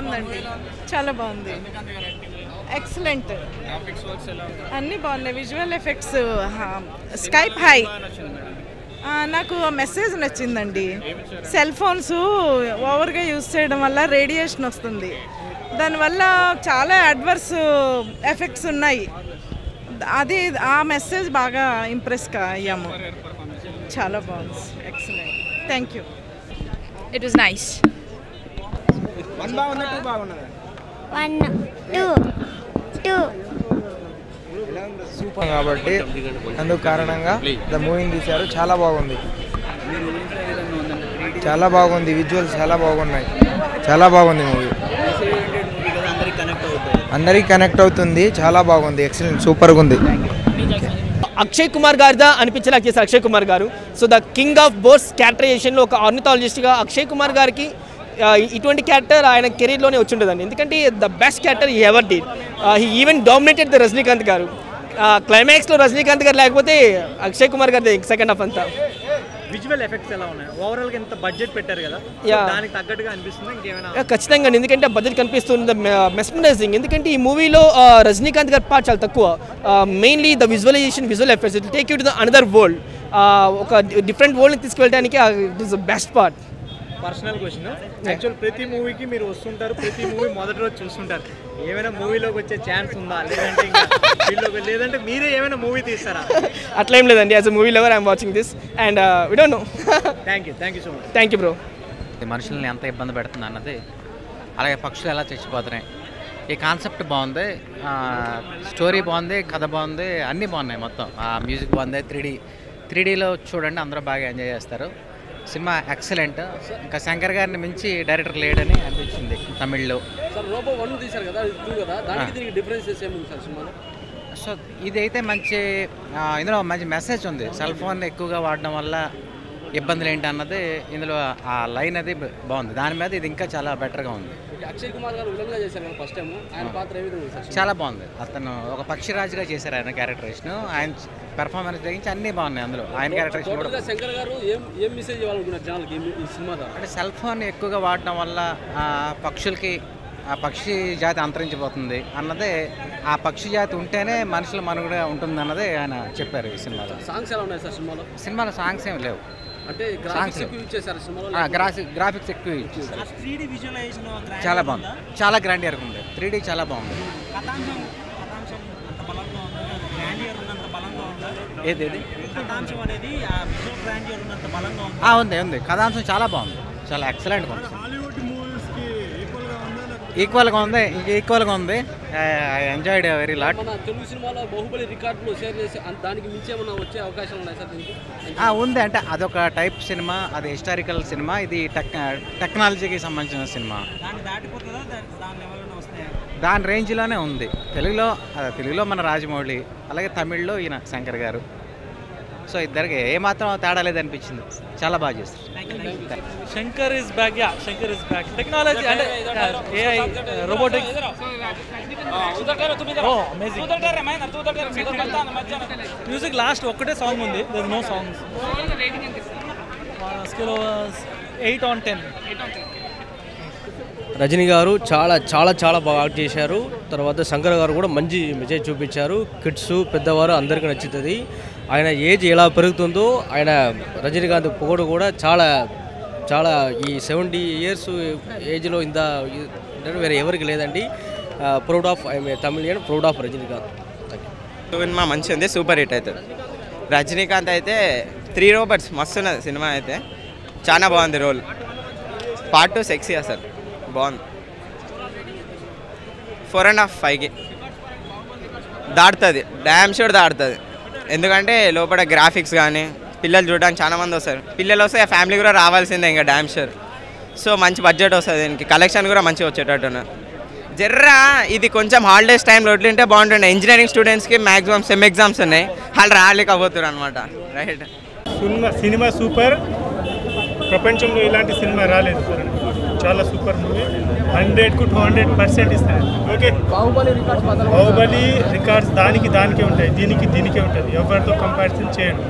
బాగుందండి, చాలా బాగుంది, ఎక్సలెంట్, అన్నీ బాగున్నాయి. Visual effects Skype high. నాకు మెసేజ్ నచ్చిందండి. సెల్ ఫోన్స్ ఓవర్గా యూజ్ చేయడం వల్ల రేడియేషన్ వస్తుంది, దానివల్ల చాలా అడ్వర్స్ ఎఫెక్ట్స్ ఉన్నాయి. అది ఆ మెసేజ్ బాగా ఇంప్రెస్గా అయ్యాము. చాలా బాగుంది, excellent, thank you. It was nice. 1 బాగుందా 2 బాగున్నదా? 1 2 సూపర్ కాబట్టి అందుకు కారణంగా ద మూవీని తీశారు. చాలా బాగుంది, చాలా బాగుంది, విజువల్స్ చాలా బాగున్నాయి, చాలా బాగుంది మూవీ. అందరికి కనెక్ట్ అవుతుంది, చాలా బాగుంది, ఎక్సలెంట్, సూపర్గా ఉంది. అక్షయ్ కుమార్ గారిదా అనిపించేలా చేశారు Akshay Kumar garu. So the king of birds క్యారెక్టరైజేషన్లో ఒక ఆర్నిథాలజిస్ట్గా అక్షయ్ కుమార్ గారికి ఇటువంటి క్యారెక్టర్ ఆయన కెరీర్లోనే వచ్చి ఉండదండి. ఎందుకంటే the best character he ever did. He even dominated the Rajinikanth గారు. క్లైమాక్స్లో రజనీకాంత్ గారు లేకపోతే అక్షయ్ కుమార్ గారి సెకండ్ హాఫ్ అంతా. విజువల్ ఎఫెక్ట్స్ ఎలా ఉన్నాయి? ఓవరాల్గా ఎంత బడ్జెట్ పెట్టారు కదా, దానికి తగ్గట్టుగా అనిపిస్తుంది ఇంకేమైనా? ఖచ్చితంగా, ఎందుకంటే బడ్జెట్ కనిపిస్తుంది, మెస్మరైజింగ్. ఎందుకంటే ఈ మూవీలో రజనీకాంత్ గారి పార్ట్ చాలా తక్కువ. Mainly the visualization, visual effects, it take you to the another world. ఒక డిఫరెంట్ వరల్డ్ని తీసుకువెళ్ళడానికి it is the best part. Personal question, actual ప్రతి మూవీకి మీరు వస్తుంటారు, ప్రతి మూవీ మొదటి రోజు చూస్తుంటారు, ఏమైనా మూవీలోకి వచ్చే ఛాన్స్ ఉందా? లేదంటే మీరే ఏమైనా మూవీ తీస్తారా? అట్లా ఏం లేదండి. As a movie lover I'm watching this and we don't know. Thank you so much. Thank you bro. మనుషుల్ని ఎంత ఇబ్బంది పెడుతుంది అన్నది, అలాగే పక్షులు ఎలా చచ్చిపోతున్నాయి, ఈ కాన్సెప్ట్ బాగుంది, స్టోరీ బాగుంది, కథ బాగుంది, అన్నీ బాగున్నాయి. మొత్తం మ్యూజిక్ బాగుంది. 3Dలో చూడండి, అందరూ బాగా ఎంజాయ్ చేస్తారు. Cinema excellent. ఇంకా శంకర్ గారిని మించి డైరెక్టర్ లేడని అనిపించింది తమిళ్లో. సో ఇదైతే మంచి, ఇందులో మంచి మెసేజ్ ఉంది. సెల్ ఫోన్ ఎక్కువగా వాడడం వల్ల ఇబ్బందులు ఏంటి అన్నది ఇందులో ఆ లైన్ అది బాగుంది. దాని మీద ఇది ఇంకా చాలా బెటర్గా ఉంది. అక్షయ్ కుమార్ గారు విలన్గా చేశారు ఫస్ట్ టైం, ఆయన పాత్ర ఏ విధంగా చేశారు? చాలా బాగుంది. అతను ఒక పక్షిరాజుగా చేశారు ఆయన క్యారెక్టరేషన్. ఆయన పెర్ఫార్మెన్స్ తగ్గించి అన్నీ బాగున్నాయి అందులో. ఆయన క్యారెక్టరేషన్ కూడా. శంకర్ గారు ఏం మెసేజ్ ఇవ్వాలనుకున్నారు జనాలకి ఈ సినిమా ద్వారా? అంటే సెల్ ఫోన్ ఎక్కువగా వాడడం వల్ల పక్షులకి, ఆ పక్షి జాతి అంతరించిపోతుంది అన్నదే, ఆ పక్షి జాతి ఉంటేనే మనుషుల మనుగడ ఉంటుంది అన్నదే ఆయన చెప్పారు ఈ సినిమాలో. సాంగ్స్ ఎలా ఉన్నాయి సార్ సినిమాలో? సాంగ్స్ ఏమి లేవు. అంటే గ్రాఫిక్స్ ఎక్కువ యూజ్ చేశారు సినిమాలో? గ్రాఫిక్స్ ఎక్కువ యూజ్ చేశారు. చాలా బాగుంది, చాలా గ్రాండియర్గా ఉంది. 3D చాలా బాగుంది. ఏది ఉంది కథాంశం చాలా బాగుంది, చాలా ఎక్సలెంట్గా ఉంది. ఈక్వల్గా ఉంది. I enjoyed very lot. Telugu సినిమాలో బాహుబలి రికార్డులు షేర్ చేసి దానికి మించి ఏమన్నా వచ్చే అవకాశాలు ఉన్నాయి సార్ దీనికి? ఉంది. అంటే అదొక టైప్ సినిమా, అది హిస్టారికల్ సినిమా, ఇది టెక్నాలజీకి సంబంధించిన సినిమా. దాని రేంజ్లోనే ఉంది. తెలుగులో మన రాజమౌళి, అలాగే తమిళ్లో ఈయన శంకర్ గారు. సో ఇద్దరికి ఏమాత్రం తేడా లేదనిపించింది. చాలా బాగా చేస్తారు. Shankar is back. టెక్నాలజీ అంటే AI, రోబోటిక్స్. మ్యూజిక్ లాస్ట్ ఒక్కటే సాంగ్ ఉంది, there no songs. Scale 8 on 10. Rajini గారు చాలా బాగా యాక్ట్ చేశారు. తర్వాత శంకర్ గారు కూడా మంచి మెసేజ్ చూపించారు. కిడ్స్, పెద్దవారు అందరికీ నచ్చుతుంది. ఆయన ఏజ్ ఎలా పెరుగుతుందో, ఆయన రజనీకాంత్ పొగడు కూడా చాలా ఈ 70 years ఏజ్లో ఇంత వేరే ఎవరికి లేదండి. Proud of Tamilian, proud of Rajinikanth. Cinema మంచి ఉంది, సూపర్ హిట్ అవుతుంది. రజనీకాంత్ అయితే 3 robots మస్తు ఉన్నది సినిమా అయితే, చాలా బాగుంది రోల్. పార్ట్ 2 సెక్సీ అసలు బాగుంది. 4.5 5కి దాటుతుంది, డ్యామ్ షూర్ దాటుతుంది. ఎందుకంటే లోపల గ్రాఫిక్స్ కానీ పిల్లలు చూడడానికి చాలా మంది వస్తారు. పిల్లలు వస్తే ఫ్యామిలీ కూడా రావాల్సిందే ఇంకా డ్యామ్ షూర్. సో మంచి బడ్జెట్ వస్తుంది దీనికి, కలెక్షన్ కూడా మంచిగా వచ్చేటట్టున్నారు. జర్రా ఇది కొంచెం హాలిడేస్ టైంలో వదిలింటే బాగుంటుండే. ఇంజనీరింగ్ స్టూడెంట్స్కి మ్యాక్సిమం సెమ్ ఎగ్జామ్స్ ఉన్నాయి, వాళ్ళు రాలేకపోతారు అనమాట. Right, cinema super. ప్రపంచంలో ఇలాంటి సినిమా రాలేదు, చాలా సూపర్ మూవీ. 100కు 200% ఇస్తాను. ఓకే, బాహుబలి రికార్డ్స్ దానికే ఉంటాయి, దీనికే ఉంటుంది. ఎవరితో కంపారిజన్ చేయడు.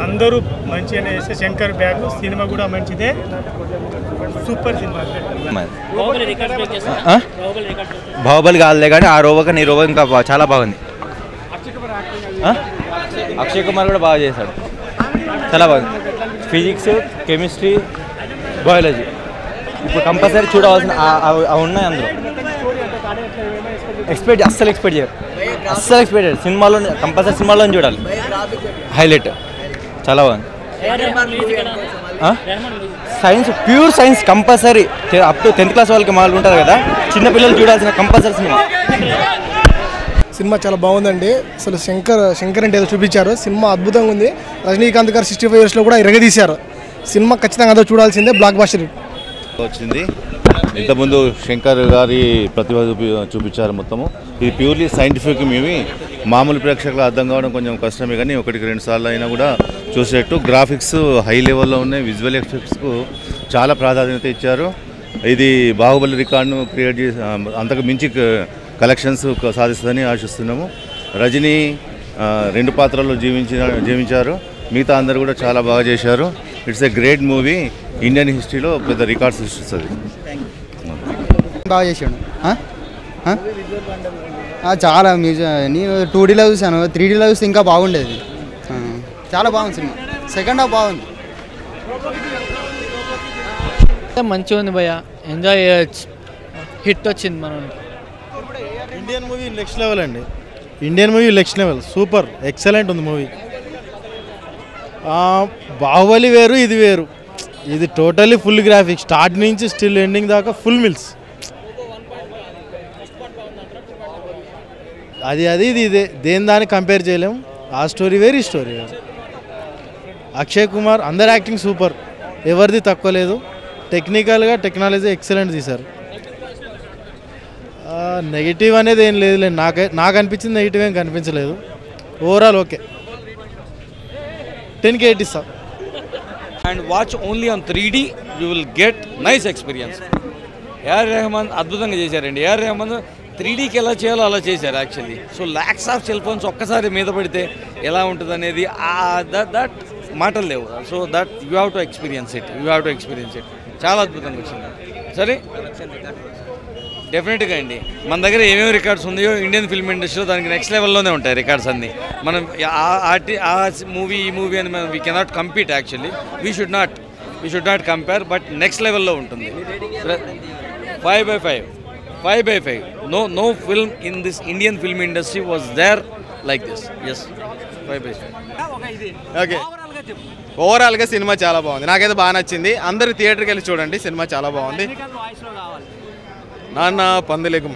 అందరూ మంచిగానే చేస్తే శంకర్ బ్యాక్ సినిమా కూడా మంచిదే, సూపర్ సినిమా. బాహుబలి కాదులే కానీ ఆ రోబో కానీ ఈ రోబో ఇంకా చాలా బాగుంది. అక్షయ్ కుమార్ కూడా బాగా చేశాడు, చాలా బాగుంది. ఫిజిక్స్, కెమిస్ట్రీ, బయాలజీ ఇప్పుడు కంపల్సరీ చూడవలసిన అవి ఉన్నాయి అందులో. అస్సలు ఎక్స్పెక్ట్ చేయరు సినిమాలో, కంపల్సరీ సినిమాలో చూడాలి. హైలైట్ చాలా బాగుంది. Science, pure science compulsory up to 10th class వాళ్ళకి మామూలుగా ఉంటుంది కదా, చిన్నపిల్లలు చూడాల్సిన కంపల్సరీ సినిమా. సినిమా చాలా బాగుందండి. అసలు శంకర్ అంటే ఏదో చూపించారు, సినిమా అద్భుతంగా ఉంది. రజనీకాంత్ గారు 65 yearsలో కూడా ఇరగదీశారు. సినిమా ఖచ్చితంగా అదో చూడాల్సిందే, బ్లాక్ బాస్టర్ వచ్చింది. ఇంతకుముందు శంకర్ గారి ప్రతిభ చూపించారు మొత్తము. ఇది ప్యూర్లీ సైంటిఫిక్ మూవీ. మామూలు ప్రేక్షకులు అర్థం కావడం కొంచెం కష్టమే, కానీ 1-2 సార్లు అయినా కూడా చూసేట్టు. గ్రాఫిక్స్ హై లెవెల్లో ఉన్నాయి, విజువల్ ఎఫెక్ట్స్కు చాలా ప్రాధాన్యత ఇచ్చారు. ఇది బాహుబలి రికార్డును క్రియేట్ చేసి అంతకు మించి కలెక్షన్స్ సాధిస్తుందని ఆశిస్తున్నాము. రజనీ 2 పాత్రల్లో జీవించారు, మిగతా అందరూ కూడా చాలా బాగా చేశారు. It's a great movie, Indian హిస్టరీలో పెద్ద రికార్డ్ సృష్టిస్తుంది. బాగా చేశాడు, చాలా నేను 2Dలో చూసాను, 3Dలో చూస్తే ఇంకా బాగుండేది. చాలా బాగుంది సినిమా, సెకండ్ హాఫ్ బాగుంది. మంచిగా ఉంది భయ్య, ఎంజాయ్ చేయొచ్చు, హిట్ వచ్చింది మనం. ఇండియన్ మూవీ నెక్స్ట్ లెవెల్ అండి, Indian movie next level, super excellent ఉంది మూవీ. బాహుబలి వేరు, ఇది వేరు. ఇది టోటల్లీ ఫుల్ గ్రాఫిక్స్, స్టార్ట్ నుంచి స్టిల్ ఎండింగ్ దాకా ఫుల్ మిల్స్. ఇది ఇదే, దేని దాన్ని కంపేర్ చేయలేము. ఆ స్టోరీ వేరు, ఈ స్టోరీ వేరు. అక్షయ్ కుమార్ అందరు యాక్టింగ్ సూపర్, ఎవరిది తక్కువ లేదు. టెక్నికల్గా టెక్నాలజీ ఎక్సలెంట్ తీశారు. నెగిటివ్ అనేది ఏం లేదు, నాకు అనిపించింది నెగిటివ్ ఏం కనిపించలేదు. ఓవరాల్ ఓకే, 10కి 8 ఇస్తాం. And watch only on 3D, you will get nice experience. AR Rahman అద్భుతంగా చేశారండి. ఏఆర్ రెహమాన్ 3Dకి ఎలా చేయాలో అలా చేశారు actually. So lakhs of cell phones ఒక్కసారి మీద పడితే ఎలా ఉంటుంది అనేది దట్ మాటలు లేవు. So that you have to experience it. చాలా అద్భుతంగా వచ్చింది. సరే, డెఫినెట్గా అండి, మన దగ్గర ఏమేమి రికార్డ్స్ ఉన్నాయో ఇండియన్ ఫిల్మ్ ఇండస్ట్రీలో దానికి నెక్స్ట్ లెవెల్లోనే ఉంటాయి రికార్డ్స్ అన్నీ. మనం ఆ మూవీ ఈ మూవీ అని మనం we cannot compete actually. We should not compare, but next లెవెల్లో ఉంటుంది. 5/5. No film in this Indian film industry was there like this. Yes, 5/5. Okay, ఓవరాల్గా సినిమా చాలా బాగుంది, నాకైతే బాగా నచ్చింది. అందరూ థియేటర్కి వెళ్ళి చూడండి, సినిమా చాలా బాగుంది. నాన్న పందులేకు,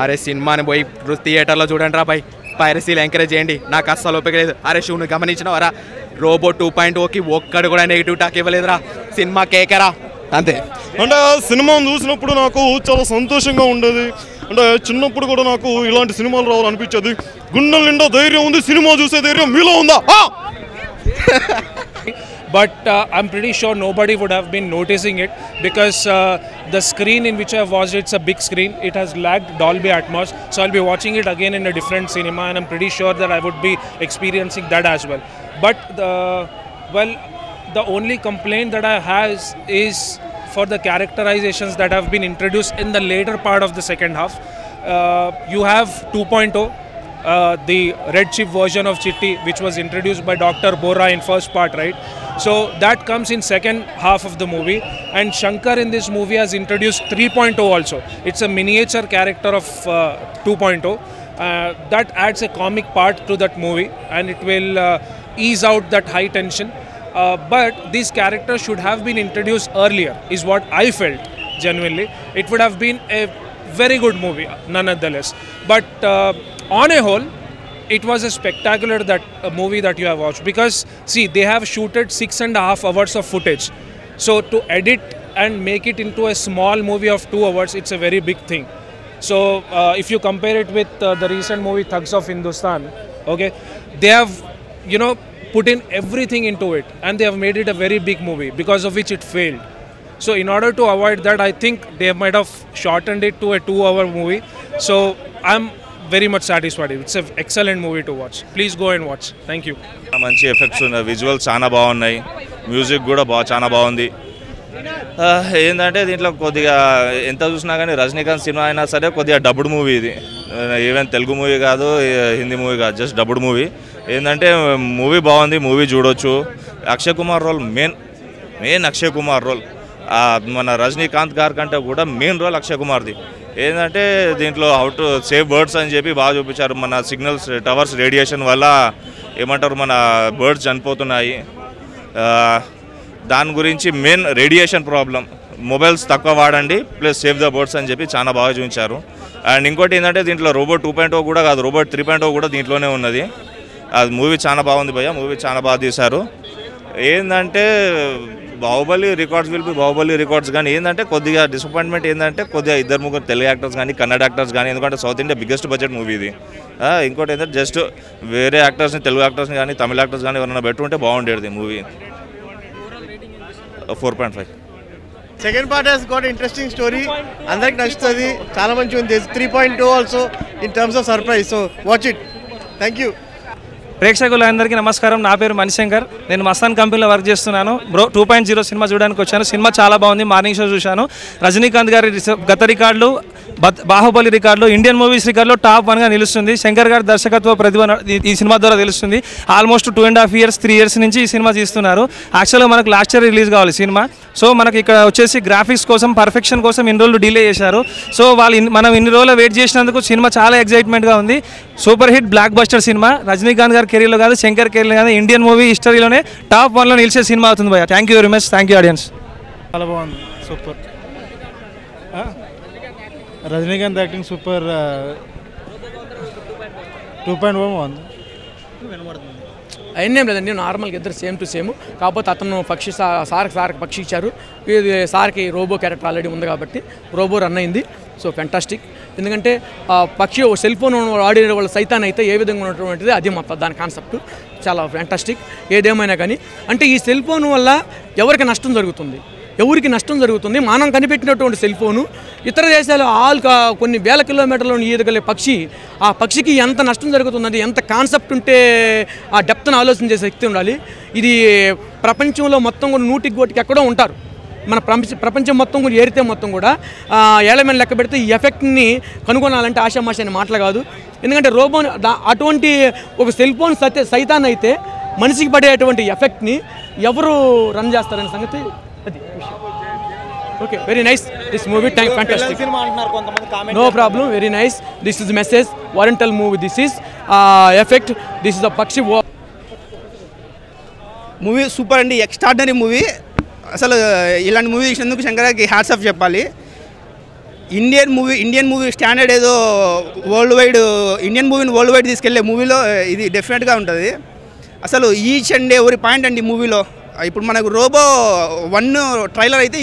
అరే సినిమాని పోయి థియేటర్లో చూడండి రా, పైరసీలు ఎంకరేజ్ చేయండి. నాకు అస్సలు ఓపిక లేదు. అరే షూను గమనించినవరా, రోబో 2.0కి ఒక్కడు కూడా నెగిటివ్ టాక్ ఇవ్వలేదురా, సినిమా కేకరా అంతే. అంటే సినిమా చూసినప్పుడు నాకు చాలా సంతోషంగా ఉండేది. అంటే చిన్నప్పుడు కూడా నాకు ఇలాంటి సినిమాలు రావాలనిపించేది. గుండెల నిండా ధైర్యం ఉంది, సినిమా చూసే ధైర్యం మీలో ఉందా? But I'm pretty sure nobody would have been noticing it because the screen in which I have watched it's a big screen. It has lacked Dolby Atmos, so I'll be watching it again in a different cinema, and I'm pretty sure that I would be experiencing that as well. But the only complaint that I have is for the characterizations that have been introduced in the later part of the second half. You have 2.0. The red chip version of Chitti, which was introduced by Dr. Bora in first part, right? So that comes in second half of the movie, and Shankar in this movie has introduced 3.0 also. It's a miniature character of 2.0. That adds a comic part to that movie, and it will ease out that high tension. But these characters should have been introduced earlier, is what I felt genuinely. It would have been a very good movie nonetheless. But on a whole, it was a spectacular movie that you have watched, because see, they have shooted 6.5 hours of footage. So to edit and make it into a small movie of 2 hours, it's a very big thing. So if you compare it with the recent movie Thugs of Hindustan, okay, they have put in everything into it, and they have made it a very big movie, because of which it failed. So in order to avoid that, I think they might have shortened it to a 2-hour movie. So I'm very much satisfied. It's an excellent movie to watch. Please go and watch. Thank you. మంచి effects ఉన్నాయి, visuals చాలా బాగున్నాయి, music కూడా చాలా బాగుంది. ఏంటంటే దీంట్లో కొద్దిగా ఎంత చూసినా కానీ రజనీకాంత్ సినిమా అయినా సరే కొద్దిగా డబ్బుడ్ మూవీ ఇది. ఈవెన్ తెలుగు మూవీ కాదు, హిందీ మూవీ కాదు, జస్ట్ డబ్బుడ్ మూవీ. ఏంటంటే మూవీ బాగుంది, మూవీ చూడొచ్చు. Akshay Kumar role main Akshay Kumar role. మన రజనీకాంత్ గారి కంటే కూడా మెయిన్ రోల్ అక్షయ్ కుమార్ది. ఏంటంటే దీంట్లో హౌ టు సేవ్ బర్డ్స్ అని చెప్పి బాగా చూపించారు. మన సిగ్నల్స్ టవర్స్ రేడియేషన్ వల్ల ఏమంటారు మన బర్డ్స్ చనిపోతున్నాయి, దాని గురించి మెయిన్ రేడియేషన్ ప్రాబ్లం, మొబైల్స్ తక్కువ వాడండి ప్లస్ సేవ్ ద బర్డ్స్ అని చెప్పి చాలా బాగా చూపించారు. అండ్ ఇంకోటి ఏంటంటే దీంట్లో రోబోట్ 2.0 కూడా కాదు, రోబోట్ 3.0 కూడా దీంట్లోనే ఉన్నది. అది మూవీ చాలా బాగుంది భయ్య, మూవీ చాలా బాగా తీశారు. ఏంటంటే Baahubali records will be Baahubali records, కానీ ఏంటంటే కొద్దిగా డిసప్పాయింట్మెంట్ ఏంటంటే కొద్దిగా 2-3 తెలుగు యాక్టర్స్ కానీ కన్నడ యాక్టర్స్ కానీ, ఎందుకంటే south India biggest budget movie ఇది. ఇంకోటి ఏంటంటే జస్ట్ వేరే యాక్టర్స్ని తెలుగు యాక్టర్స్ని కానీ తమిళ యాక్టర్స్ కానీ ఎవరైనా పెట్టుకుంటే బాగుండేది movie. 4.5. Second part he's got interesting story, అందరికి నచ్చుతుంది, చాలా మంచిగా ఉంది. 3.2 also in terms of surprise, so watch it. Thank you. ప్రేక్షకులందరికీ నమస్కారం. నా పేరు మణిశంకర్, నేను మస్తాన్ కంపెనీలో వర్క్ చేస్తున్నాను. 2.0 సినిమా చూడడానికి వచ్చాను. సినిమా చాలా బాగుంది, మార్నింగ్ షో చూశాను. రజనీకాంత్ గారి గత రికార్డులు, బాహుబలి రికార్డులు, ఇండియన్ మూవీస్ రికార్డులో టాప్ 1గా నిలుస్తుంది. శంకర్ గారి దర్శకత్వ ప్రతిభ ఈ సినిమా ద్వారా తెలుస్తుంది. ఆల్మోస్ట్ 2.5 years 3 years నుంచి ఈ సినిమా తీస్తున్నారు. యాక్చువల్గా మనకు లాస్ట్ ఇయర్ రిలీజ్ కావాలి సినిమా. సో మనకి ఇక్కడ వచ్చేసి గ్రాఫిక్స్ కోసం, పర్ఫెక్షన్ కోసం ఇన్ని రోజులు డిలే చేశారు. సో మనం ఇన్ని రోజులు వెయిట్ చేసినందుకు సినిమా చాలా ఎక్సైట్మెంట్గా ఉంది. Super hit block buster cinema. Rajinikanth గారి కెరీర్లో కాదు, శంకర్ కెరీర్లో కాదు, ఇండియన్ మూవీ హిస్టరీలోనే టాప్ 1లో నిలిచే సినిమా అవుతుంది భయ్య. Thank you very much. Thank you audience. చాలా బాగుంది, సూపర్. Rajinikanth acting super. 2.1 బాగుంది. అయినేం లేదండి, నార్మల్గా ఇద్దరు సేమ్ టు సేమ్. కాకపోతే అతను సార్కి పక్షి ఇచ్చారు, ఇది సార్కి రోబో క్యారెక్టర్ ఆల్రెడీ ఉంది కాబట్టి రోబో రన్ అయింది. So fantastic. ఎందుకంటే పక్షి సెల్ ఫోన్ ఆడే వాళ్ళ సైతాన్ అయితే ఏ విధంగా ఉన్నటువంటిది అది మొత్తం దాని కాన్సెప్ట్ చాలా ఫెంటాస్టిక్. ఏదేమైనా కానీ అంటే ఈ సెల్ ఫోన్ వల్ల ఎవరికి నష్టం జరుగుతుంది, మనం కనిపెట్టినటువంటి సెల్ ఫోను ఇతర దేశాలు కొన్ని వేల కిలోమీటర్లను ఈదగలే పక్షి, ఆ పక్షికి ఎంత నష్టం జరుగుతుందంటే ఎంత కాన్సెప్ట్ ఉంటే ఆ డెప్త్ను ఆలోచన చేసే శక్తి ఉండాలి. ఇది ప్రపంచంలో మొత్తం కూడా 100 ఎక్కడో ఉంటారు. మన ప్రపంచం మొత్తం కూడా ఏరితే మొత్తం కూడా ఏళ్ళమైన లెక్క పెడితే ఈ ఎఫెక్ట్ని కనుగొనాలంటే ఆషామాషి అనే మాటలు కాదు. ఎందుకంటే రోబో అటువంటి ఒక సెల్ ఫోన్ సైతాన్ అయితే మనిషికి పడేటువంటి ఎఫెక్ట్ని ఎవరు రన్ చేస్తారనే సంగతి అది. Okay, very nice this movie. Fantastic. No problem, very nice. This is message వారంటల్ movie, this is effect, this is the పక్షి మూవీ. సూపర్ అండి, ఎక్స్ట్రాడినరీ మూవీ. అసలు ఇలాంటి మూవీ తీసినందుకు శంకర్కి హ్యాట్స్ ఆఫ్ చెప్పాలి. ఇండియన్ మూవీ స్టాండర్డ్ ఏదో వరల్డ్ వైడ్ ఇండియన్ మూవీని వరల్డ్ వైడ్ తీసుకెళ్లే మూవీలో ఇది డెఫినెట్గా ఉంటుంది. అసలు ఈచ్ అండ్ ఎవరి పాయింట్ అండి మూవీలో. ఇప్పుడు మనకు రోబో 1 ట్రైలర్ అయితే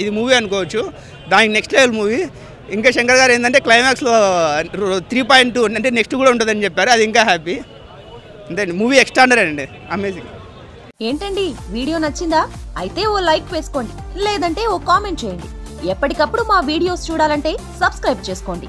ఇది మూవీ అనుకోవచ్చు, దానికి నెక్స్ట్ లెవెల్ మూవీ. ఇంకా శంకర్ గారు ఏంటంటే క్లైమాక్స్లో 3.2 అంటే నెక్స్ట్ కూడా ఉంటుందని చెప్పారు, అది ఇంకా హ్యాపీ. అంతే, మూవీ ఎక్స్ట్రాడినరీ అండి, అమేజింగ్. ఏంటండి వీడియో నచ్చిందా? అయితే ఓ లైక్ వేసుకోండి, లేదంటే ఓ కామెంట్ చేయండి. ఎప్పటికప్పుడు మా వీడియోస్ చూడాలంటే సబ్స్క్రైబ్ చేసుకోండి.